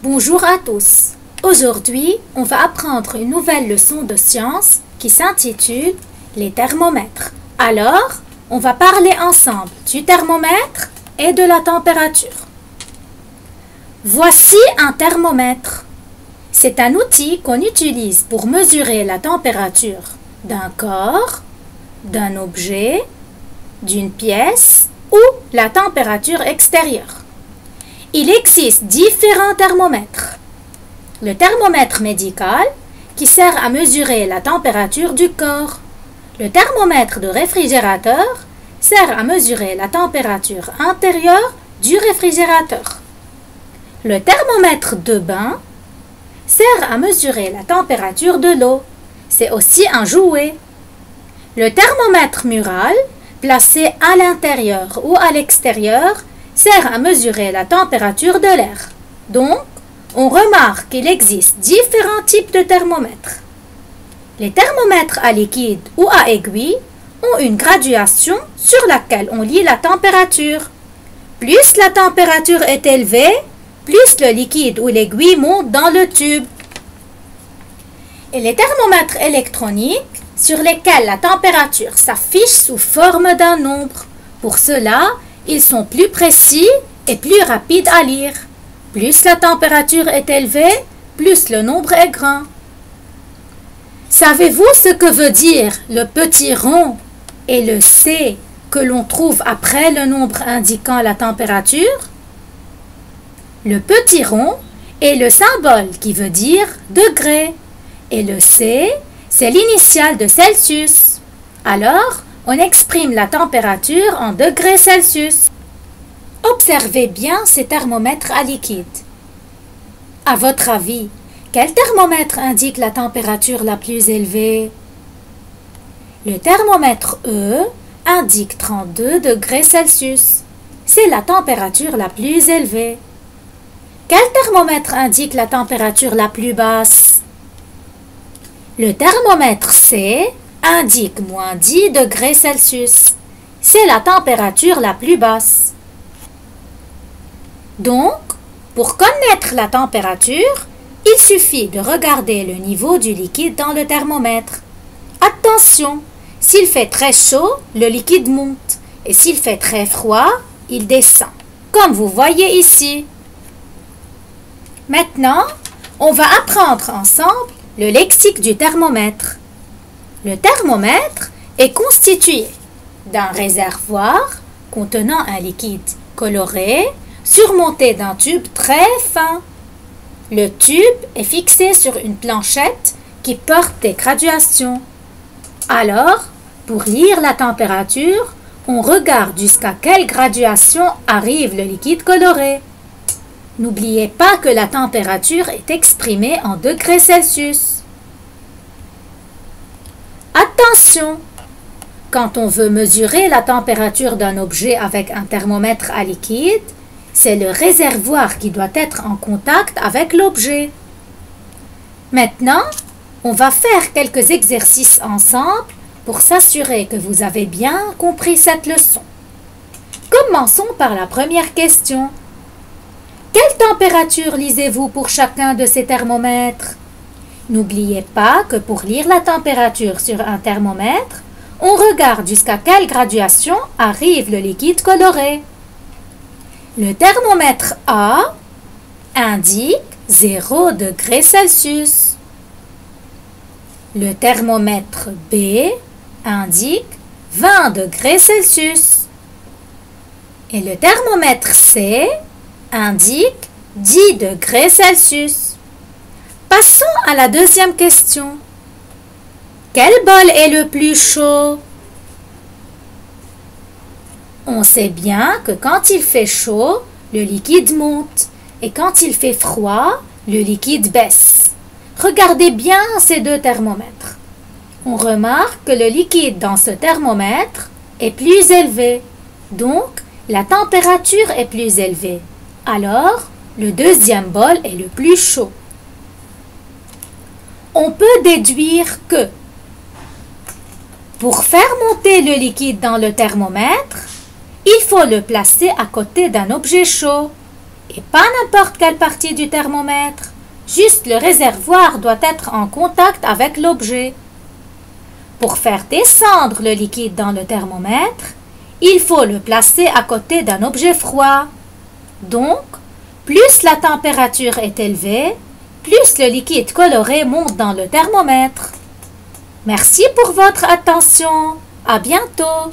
Bonjour à tous. Aujourd'hui, on va apprendre une nouvelle leçon de sciences qui s'intitule les thermomètres. Alors, on va parler ensemble du thermomètre et de la température. Voici un thermomètre. C'est un outil qu'on utilise pour mesurer la température d'un corps, d'un objet, d'une pièce ou la température extérieure. Il existe différents thermomètres. Le thermomètre médical, qui sert à mesurer la température du corps. Le thermomètre de réfrigérateur sert à mesurer la température intérieure du réfrigérateur. Le thermomètre de bain sert à mesurer la température de l'eau. C'est aussi un jouet. Le thermomètre mural, placé à l'intérieur ou à l'extérieur, sert à mesurer la température de l'air. Donc, on remarque qu'il existe différents types de thermomètres. Les thermomètres à liquide ou à aiguille ont une graduation sur laquelle on lit la température. Plus la température est élevée, plus le liquide ou l'aiguille monte dans le tube. Et les thermomètres électroniques, sur lesquels la température s'affiche sous forme d'un nombre. Pour cela, ils sont plus précis et plus rapides à lire. Plus la température est élevée, plus le nombre est grand. Savez-vous ce que veut dire le petit rond et le C que l'on trouve après le nombre indiquant la température? Le petit rond est le symbole qui veut dire degré et le C, c'est l'initiale de Celsius. Alors, on exprime la température en degrés Celsius. Observez bien ces thermomètres à liquide. À votre avis, quel thermomètre indique la température la plus élevée? Le thermomètre E indique 32 degrés Celsius. C'est la température la plus élevée. Quel thermomètre indique la température la plus basse? Le thermomètre C indique moins 10 degrés Celsius. C'est la température la plus basse. Donc, pour connaître la température, il suffit de regarder le niveau du liquide dans le thermomètre. Attention, s'il fait très chaud, le liquide monte et s'il fait très froid, il descend, comme vous voyez ici. Maintenant, on va apprendre ensemble le lexique du thermomètre. Le thermomètre est constitué d'un réservoir contenant un liquide coloré surmonté d'un tube très fin. Le tube est fixé sur une planchette qui porte des graduations. Alors, pour lire la température, on regarde jusqu'à quelle graduation arrive le liquide coloré. N'oubliez pas que la température est exprimée en degrés Celsius. Attention! Quand on veut mesurer la température d'un objet avec un thermomètre à liquide, c'est le réservoir qui doit être en contact avec l'objet. Maintenant, on va faire quelques exercices ensemble pour s'assurer que vous avez bien compris cette leçon. Commençons par la première question. Quelle température lisez-vous pour chacun de ces thermomètres? N'oubliez pas que pour lire la température sur un thermomètre, on regarde jusqu'à quelle graduation arrive le liquide coloré. Le thermomètre A indique 0 degrés Celsius. Le thermomètre B indique 20 degrés Celsius. Et le thermomètre C indique 10 degrés Celsius. Passons à la deuxième question. Quel bol est le plus chaud? On sait bien que quand il fait chaud, le liquide monte et quand il fait froid, le liquide baisse. Regardez bien ces deux thermomètres. On remarque que le liquide dans ce thermomètre est plus élevé, donc la température est plus élevée. Alors, le deuxième bol est le plus chaud. On peut déduire que pour faire monter le liquide dans le thermomètre, il faut le placer à côté d'un objet chaud et pas n'importe quelle partie du thermomètre. Juste le réservoir doit être en contact avec l'objet. Pour faire descendre le liquide dans le thermomètre, il faut le placer à côté d'un objet froid. Donc, plus la température est élevée, plus le liquide coloré monte dans le thermomètre. Merci pour votre attention. À bientôt.